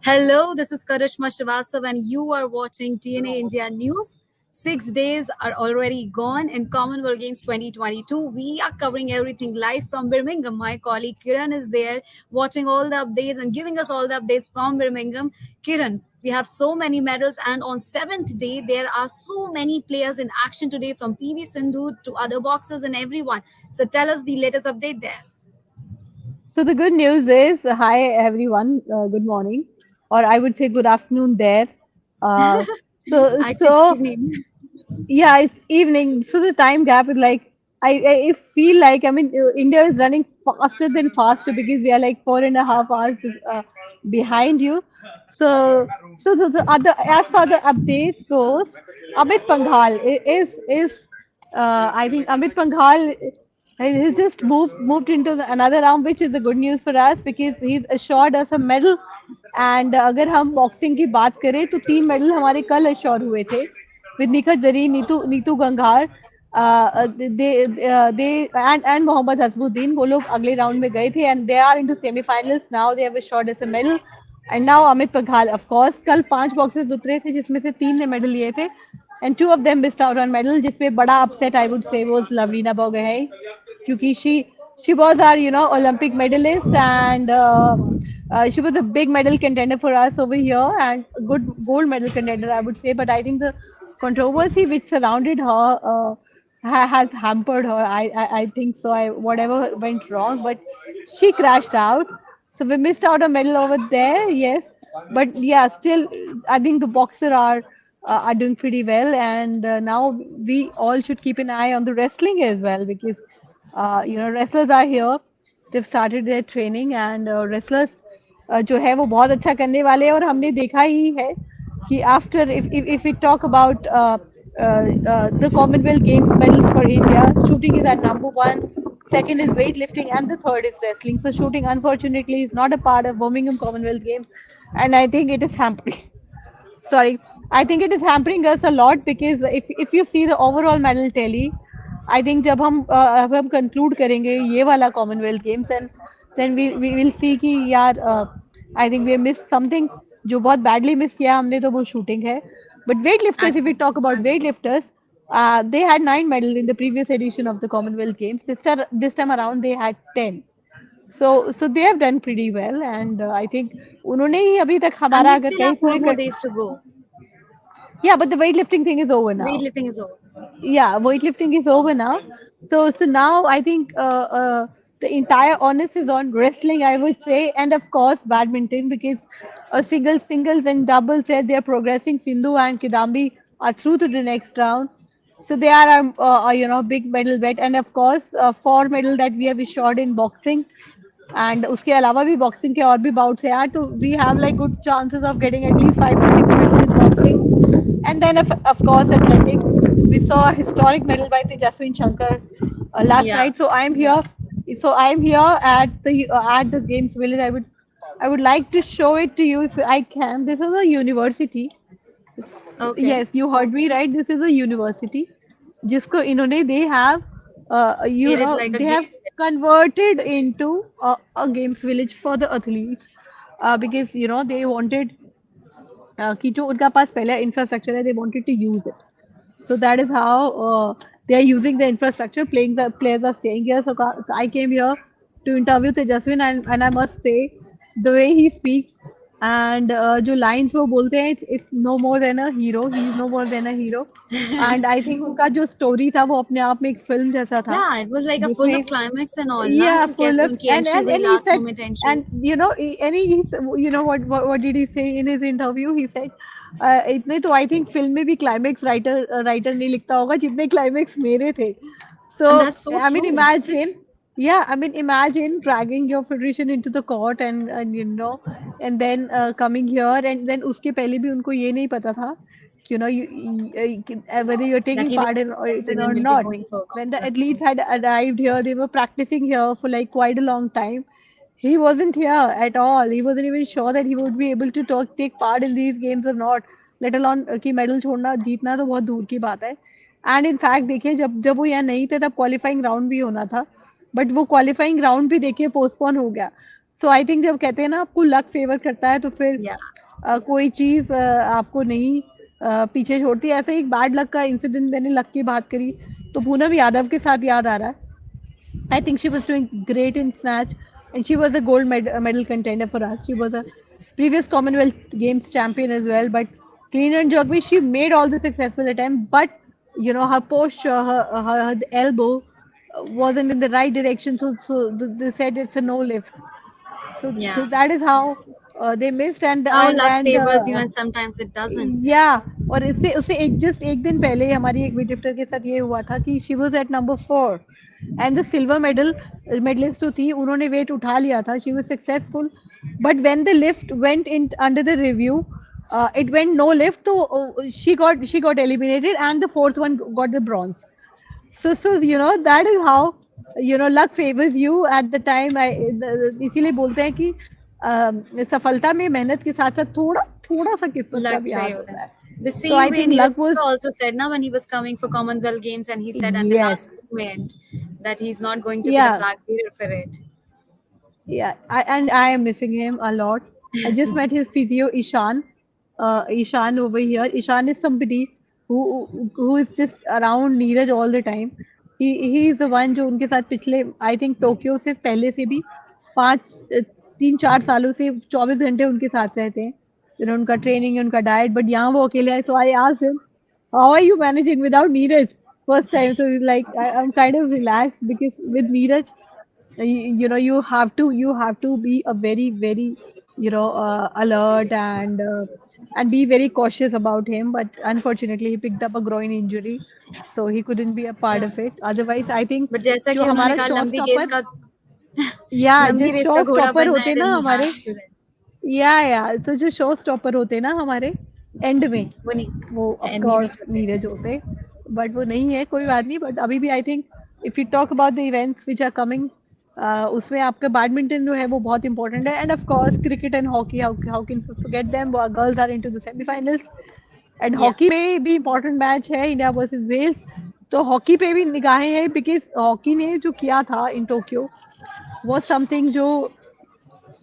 Hello, this is Karishma Srivastav, and you are watching DNA India News. 6 days are already gone in Commonwealth Games 2022. We are covering everything live from Birmingham. My colleague Kiran is there watching all the updates and giving us all the updates from Birmingham. Kiran, we have so many medals, and on seventh day, there are so many players in action today from PV Sindhu to other boxers and everyone. So tell us the latest update there. So the good news is, hi everyone, good morning, or I would say good afternoon there. Uh, so Actually, it's so evening. yeah, it's evening, so the time gap is like I feel like India is running faster than faster because we are like 4.5 hours behind you. So other as far the updates goes, Amit Panghal is I think Amit Panghal he just moved into another round, which is a good news for us because he's assured us a medal. And अगर हम boxing की बात करें तो 3 medal हमारे कल assure हुए थे with Nikhat Zari, नीतू गंगार, they and मोहम्मद हसबुद्दीन, वो लोग अगले राउंड में गए थे and they are into semi-finals now. They have assured us a medal. And now Amit Panghal, of course, कल 5 बॉक्सेस उतरे थे जिसमें से 3 ने मेडल लिए थे and two of them missed out on medal, जिसमें बड़ा upset I would say was Lavlina Bogohain क्योंकि she was our Olympic medalist, and she was a big medal contender for us over here and a good gold medal contender I would say. But I think the controversy which surrounded her has hampered her. I think so. Whatever went wrong, but she crashed out. So we missed out a medal over there. Yes, but yeah, still I think the boxer are doing pretty well, and now we all should keep an eye on the wrestling as well because wrestlers are here. They've started their training, and wrestlers जो है वो बहुत अच्छा करने वाले हैं और हमने देखा ही है कि after if we talk about the Commonwealth Games medals for India, shooting is at number one, second is weightlifting, and the third is wrestling. So shooting unfortunately is not a part of Birmingham Commonwealth Games, and I think it is hampering. Sorry, I think it is hampering us a lot because if you see the overall medal tally, I think जब हम conclude करेंगे ये वाला Commonwealth Games, and then we will see कि यार I think we have missed something. जो बहुत badly miss किया हमने तो वो shooting है. But weightlifters, if we Actually. talk about weightlifters, they had 9 medals in the previous edition of the Commonwealth Games. This time around they had 10. So they have done pretty well, and I think उन्होंने ही अभी तक And हमारा we अगर still कहीं have four पूरे more days to go. yeah, but the weightlifting thing is over now. Weightlifting is over. Yeah, weightlifting is over now. So now I think the entire onus is on wrestling, I would say, and of course badminton because singles and doubles there they are progressing. Sindhu and Kidambi are through to the next round. So they are big medal bet, and of course 4 medal that we have assured in boxing. And उसके अलावा भी boxing के और भी bouts हैं यार, तो we have like good chances of getting at least 5 to 6 medals in boxing. And then of course athletics, we saw a historic medal by Tejaswin Shankar last Yeah. night. So I'm here at the games village. I would like to show it to you if I can. This is a university. Okay. Yes, you heard me right. This is a university जिसको इन्होंने they have Made it like a they game. have converted into a games village for the athletes because they wanted कि जो उनका पास पहले infrastructure है they wanted to use it. So that is how they are using the infrastructure. Playing the players are staying here. So I came here to interview Tejaswin, and I must say the way he speaks and जो lines वो बोलते हैं, it's no more than a hero. He is no more than a hero. And I think उनका जो story था वो अपने आप में एक film जैसा था Yeah, it was like a full of जिसमें climax and all, na? yeah, कि full कैसे of उनकी entry हुई, and he last said, moment entry. and what did he say in his interview? He said, इतने तो I think film में भी climax writer नहीं लिखता होगा जितने climax मेरे थे. And So that's so I mean, true. imagine dragging your federation into the court and then coming here, and then उसके पहले भी उनको ये नहीं पता था whether you're That taking he will part in be selected and or will be not. going for When the Commonwealth athletes Games. had arrived here, they were practicing here for like quite a long time. He wasn't here at all. He wasn't even sure that he would be able to take part in these games or not, let alone कि medal छोड़ना जीतना तो बहुत दूर की बात है. And in fact देखिए जब जब वो यहाँ नहीं थे तब qualifying round भी होना था, but वो qualifying round भी देखिए postpone हो गया. सो आई थिंक जब कहते हैं ना आपको लक फेवर करता है तो फिर Yeah. कोई चीज आपको नहीं पीछे छोड़ती। ऐसे ही एक बैड लक का इंसिडेंट, मैंने लक की बात करी तो पूनम यादव के साथ याद आ रहा है। I think she was doing great in snatch, and she was a medal contender for us. She was a previous Commonwealth Games champion as well. But clean and jerk, she made all the successful attempt. But you know, her posture, her elbow wasn't in the right direction, so they said it's a no lift. So Yeah. that is how they missed. And How and luck and favors you and sometimes it doesn't. या और इससे उससे एक just एक दिन पहले हमारी एक वेटलिफ्टर के साथ ये हुआ था कि she was at number 4 and the silver medalist जो थी उन्होंने वेट उठा लिया था, she was successful, but when the lift went in under the review it went no lift, so she got eliminated and the fourth one got the bronze. So you know that is how you know luck favors you at the time. इसीलिए बोलते हैं कि सफलता में मेहनत के साथ साथ थोड़ा थोड़ा सा किस्मत का Luck भी हाथ चाहिए होता होता है. है. The So same I way think Neeraj luck was, Chopra also said now when he was coming for Commonwealth Games and he said at the yes, last moment that he's not going to be the yeah. flag bearer for it. Yeah, and I am missing him a lot. I just met his physio Ishan. Ishan over here. Ishan is somebody who is just around Neeraj all the time. He is the one जो उनके साथ पिछले I think Tokyo से पहले से भी 3-4 सालों से 24 घंटे उनके साथ रहते हैं. You know उनका ट्रेनिंग उनका डाइट, बट यहाँ वो अकेले आए. So I asked him, how are you managing without Neeraj? First time, so he's like I'm kind of relaxed because with Neeraj you know you have to be a very alert and be very cautious about him, but unfortunately he picked up a groin injury, so he couldn't be a part Yeah. of it. Otherwise I think But जैसा जो कि उन्होंने हमारा कहा show लंबी race stopper का या जो लंबी रेस शो का घोड़ा स्टॉपर बनना होते है ना then he हमारे, has to win. या तो जो शो स्टॉपर होते ना हमारे एंड में, वो नहीं. वो ऑफ नीरज कोर्स होते हैं. नीरज होते, बट वो नहीं है, कोई बात नहीं. बट अभी भी I think if you talk about the events which are coming, उसमें आपका बैडमिंटन जो है वो बहुत इंपॉर्टेंट है, and of course cricket and hockey, how can forget them, girls are into the semifinals. And Yeah. Hockey में भी important match है इंडिया वर्सेस वेल्स, तो हॉकी पे भी निगाहें हैं बिकॉज हॉकी ने जो किया था इन टोक्यो वो समथिंग जो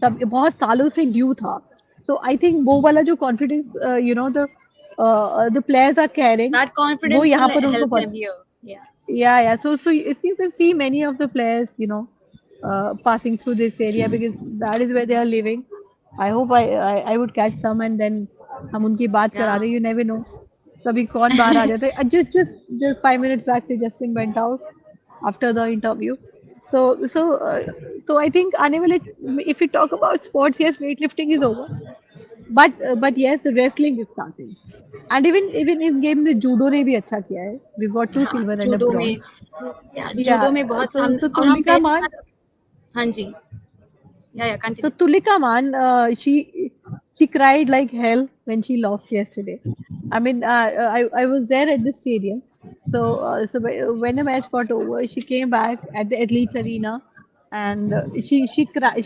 तब बहुत सालों से ड्यू था. सो आई थिंक वो वाला जो confidence the players are carrying, That वो confidence यहाँ will पर उनको help them पता. here. Yeah. Yeah. So if you can see many of the players, passing through this area because that is where they are living. I hope I would catch some and then हम उनकी बात करा Yeah. They. You never know. कभी कौन बाहर आ जाता है. Just 5 minutes back, they just went out after the interview. So so uh, So, so I think आने वाले, if we talk about sports, yes, weightlifting is over, but yes, the wrestling is starting. And even in game में judo ने भी अच्छा किया है. We've got 2 हाँ silver and a judo में. bronze. या जूडो में Yeah, बहुत so हम so और हम Tulika पहली Man, बार. हाँ जी. या so continue. Tulika Man, she cried like hell when she lost yesterday. I mean, I was there at the stadium. So when the match got over, she came back at the athletes arena, and she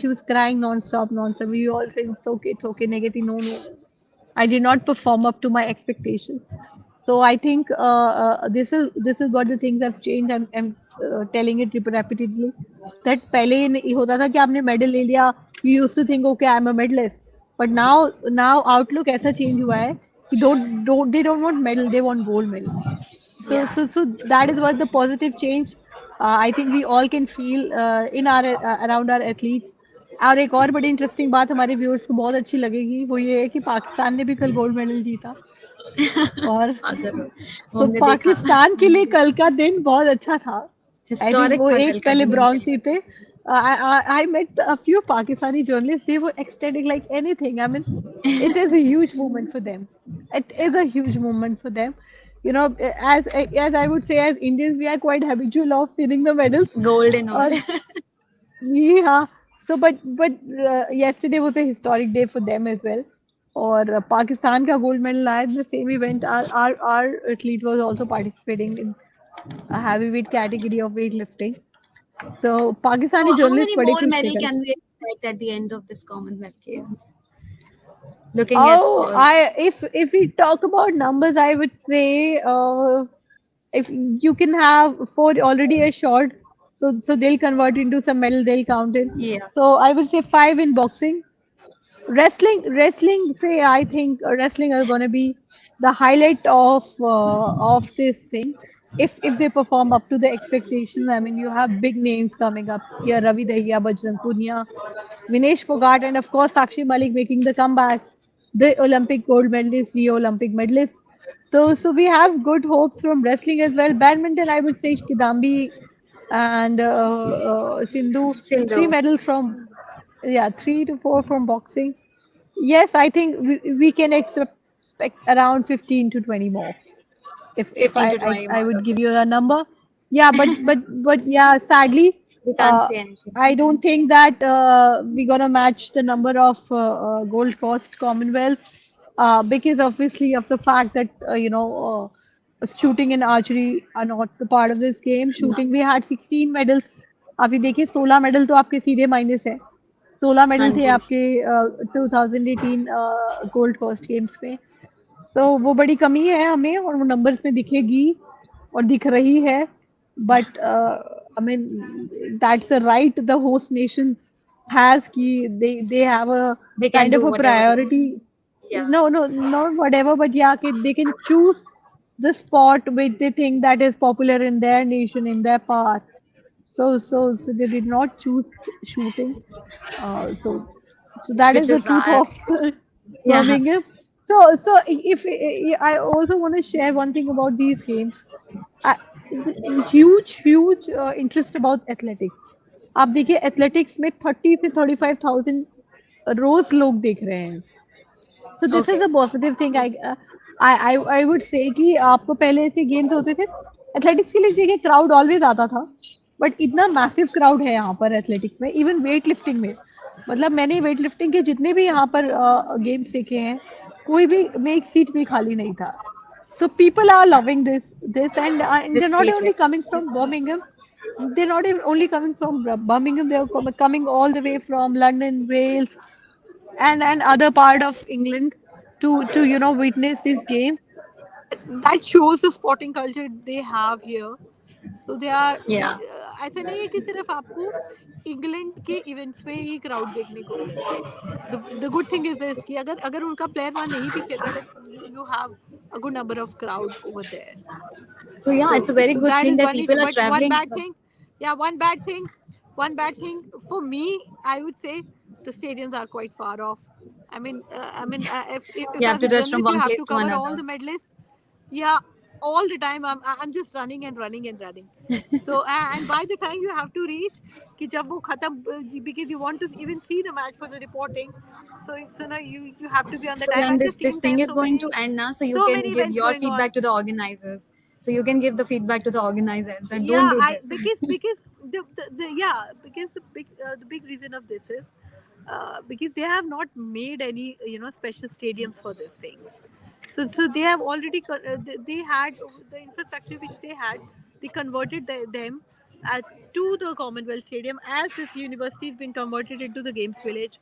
was crying non-stop, non-stop. We all said it's okay, negative, no. I did not perform up to my expectations. So I think this is what the things have changed. I'm telling it repeatedly that पहले ये होता था कि आपने medal ले लिया, you used to think okay I'm a medalist, but now outlook ऐसा change हुआ है कि don't they don't want medal, they want gold medal. So या. so so that is what the positive change I think we all can feel in our around our athletes. और एक और बड़ी interesting बात हमारे व्यूअर्स को बहुत अच्छी लगेगी, वो ये है कि पाकिस्तान ने भी कल गोल्ड मेडल जीता. और हाँ जरूर. वो सो हमने देखा. पाकिस्तान के लिए कल का दिन बहुत अच्छा था. आई थिंक हिस्टोरिक वो था कल एक का पहले दिन उनके ब्रॉन्ज लिए. जीते. I met a few Pakistani journalists. They were ecstatic like anything. I mean, it is a huge moment for them. It is a huge moment for them. You know, as I would say, as Indians, we are quite habitual of winning the medals. Gold and all. Or yeah. So, but yesterday was a historic day for them as well. और पाकिस्तान का gold medal आया in the same event. Our athlete was also participating in a heavyweight category of weightlifting. So So Pakistani how journalist many बड़े more खुश थे medal कल. can we expect at the end of this Commonwealth Games? Looking at Oh, all. I if we talk about numbers, I would say if you can have 4 already assured, so they'll convert into some medal, they'll count in. Yeah. So I would say five in boxing. Wrestling, say I think wrestling are going to be the highlight of this thing. If they perform up to the expectations, I mean, you have big names coming up here: Ravi Dahiya, Bajrang Punia, Vinesh Fogart, and of course Sakshi Malik making the comeback, the Olympic gold medalist, Rio Olympic medalist. So we have good hopes from wrestling as well. Badminton, I would say Kidambi and Sindhu, three Sindhu. medals from, yeah, 3 to 4 from boxing. Yes, I think we can expect around 15 to 20 more. If 15 I, to I 20 I more. would give Okay. you a number. Yeah, but yeah, sadly, We can't uh, say anything. I don't think that we're gonna match the number of Gold Coast Commonwealth because obviously of the fact that shooting and archery are not the part of this game. No. Shooting we had 16 medals. अभी देखिए 16 medal तो आपके सीधे minus है 16 medal थे Anji. आपके 2018 gold coast games में सो वो बड़ी कमी है हमें और वो नंबर्स में दिखेगी और दिख रही है but I mean that's a right the host nation has ki they have a They can kind do of a whatever they want. priority. Yeah. No, not whatever, but yeah, they can choose the sport which they think that is popular in their nation, in their part. So they did not choose shooting. So that is Which the is truth our. of Yeah. Birmingham. So if I also want to share one thing about these games, uh, huge interest about athletics. आप देखिए athletics में 30 से 35,000 रोज लोग देख रहे हैं so this is Okay. A positive thing I would say कि आपको पहले ऐसे गेम्स होते थे एथलेटिक्स के लिए देखिए क्राउड ऑलवेज आता था बट इतना मैसिव क्राउड है यहाँ पर एथलेटिक्स में इवन वेट लिफ्टिंग में मतलब मैंने वेट लिफ्टिंग के जितने भी यहाँ पर गेम्स देखे हैं कोई भी में एक सीट भी खाली नहीं था so people are loving this and This they're not weight only lifting. coming from Birmingham, they're not even only coming from Birmingham, they're coming all the way from London, Wales, and other part of England to witness this game. That shows the sporting culture they have here. So they are Yeah. ऐसा नहीं है कि सिर्फ आपको England के events में ही crowd देखने को मिलेगा the good thing is this कि अगर अगर उनका प्लेयर वहाँ नहीं भी खेलता but you have a good number of crowd over there So yeah, so it's a very so good that thing is that one people issue are but one traveling. bad thing yeah one bad thing for me I would say the stadiums are quite far off I mean if You have as to a rush from journalist you one have place to to cover all another. the medalists yeah all the time I'm just running and running and running so and by the time you have to reach कि जब वो खत्म because you want to even see the match for the reporting so now you have to be on the So time when and this just this seeing thing them is going to end now, so you so can many give events your going on feedback to the organizers. So you can give the feedback to the organizers that don't yeah do I this. because the yeah because the big reason of this is because they have not made any special stadiums for this thing so they have already they had the infrastructure which they had they converted them to the Commonwealth Stadium as this university has been converted into the Games Village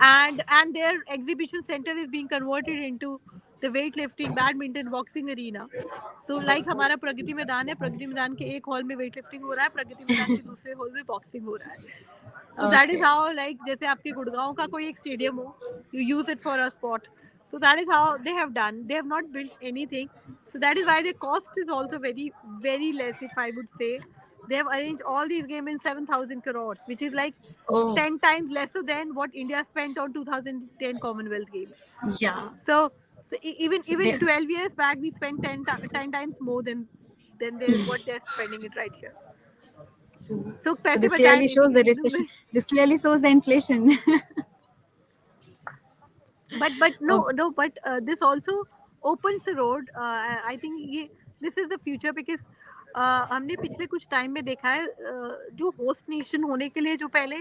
and their exhibition center is being converted into the weightlifting badminton boxing arena so like हमारा प्रगति मैदान है प्रगति मैदान के एक hall में weight lifting हो रहा है प्रगति मैदान के दूसरे हॉल में बॉक्सिंग हो रहा है so that is Okay. how like जैसे आपके गुड़गांव का कोई एक स्टेडियम हो you use it for a spot so that is how they have done they have not built anything so that is why the cost is also very very less if I would say they have arranged all these games in 7,000 crores which is like Oh, 10 times lesser than what India spent on 2010 Commonwealth Games. yeah. So, even So even they, 12 years back, we spent 10 times more than what they're spending it right here. So, so पैसे this बचाए clearly shows the basically. recession. This clearly shows the inflation. But Oh, but this also opens the road I think ये this is the future because हमने पिछले कुछ time में देखा है जो होस्ट नेशन होने के लिए जो पहले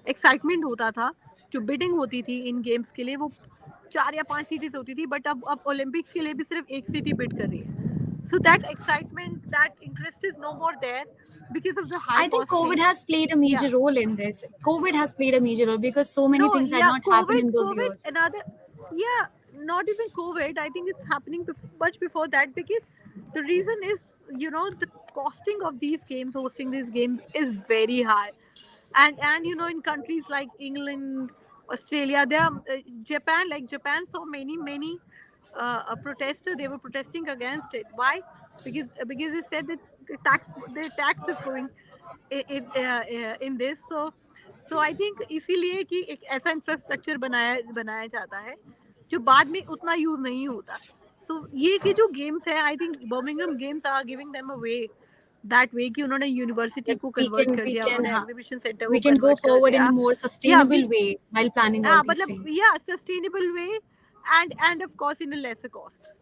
एक्साइटमेंट होता था जो बिडिंग होती थी इन गेम्स के लिए वो 4 या 5 सिटीज होती थी बट अब ओलंपिक्स के लिए भी सिर्फ एक सिटी बिड कर रही है so that excitement that interest is no more there because of the high I think cost COVID thing has played a major yeah role in this. COVID has played a major role because so many no, things had yeah, not happened in those COVID, years. another, yeah, not even COVID. I think it's happening much before that because the reason is, costing of these games, hosting these games, is very high. And in countries like England, Australia, there are Japan. Like Japan saw many protesters. They were protesting against it. Why? Because they said that the tax is going in this. So I think इसीलिए कि एक ऐसा infrastructure बनाया जाता है जो बाद में उतना यूज नहीं होता. सो ये कि जो गेम्स है, I think Birmingham games are giving them a way, that way कि उन्होंने यूनिवर्सिटी That को we कन्वर्ट can कर we दिया, can उन्होंने ha- एग्जीबिशन सेंटर को we can go कन्वर्ट कर forward in a दिया. more या we sustainable way while planning all these मतलब things. या sustainable way, and of course in a lesser cost.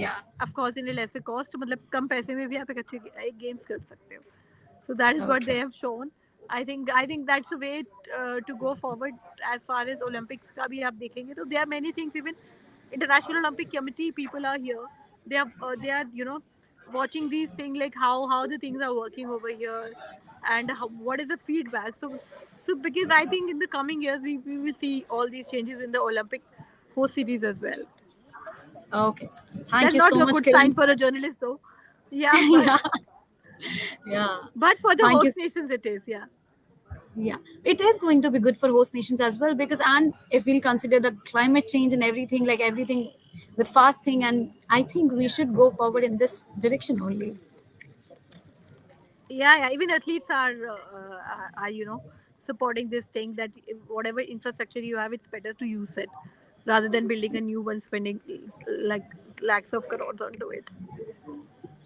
Yeah. Of course in a lesser cost, मतलब कम पैसे में भी आप एक अच्छे गेम्स कर सकते हो. So that is what Okay. they have shown. I think that's the way to go forward. As far as Olympics का भी आप देखेंगे तो there are many things. Even International Olympic Committee people are here. They are watching these things, like how the things are working over here, and what is the feedback. So because I think in the coming years we will see all these changes in the Olympic host cities as well. Okay. Thank That's you not so a much, good sign Kiran. for a journalist though. Yeah, Yeah. Yeah. but for the Thank you. host nations it is. Yeah. Yeah, it is going to be good for host nations as well, because and if we'll consider the climate change and everything, like everything with fasting, and I think we should go forward in this direction only. Yeah, even athletes are supporting this thing, that whatever infrastructure you have, it's better to use it rather than building a new one, spending like lakhs of crores onto it.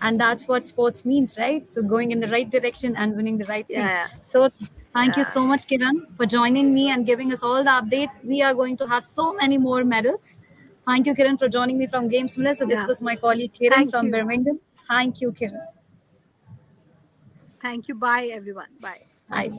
And that's what sports means, right? So going in the right direction and winning the right thing. Yeah, So thank you yeah, so much, Kiran, for joining me and giving us all the updates. We are going to have so many more medals. Thank you, Kiran, for joining me from Games Miller. So this yeah. was my colleague Kiran Thank from you, Birmingham. Thank you, Kiran. thank you. Bye, everyone. Bye. Bye.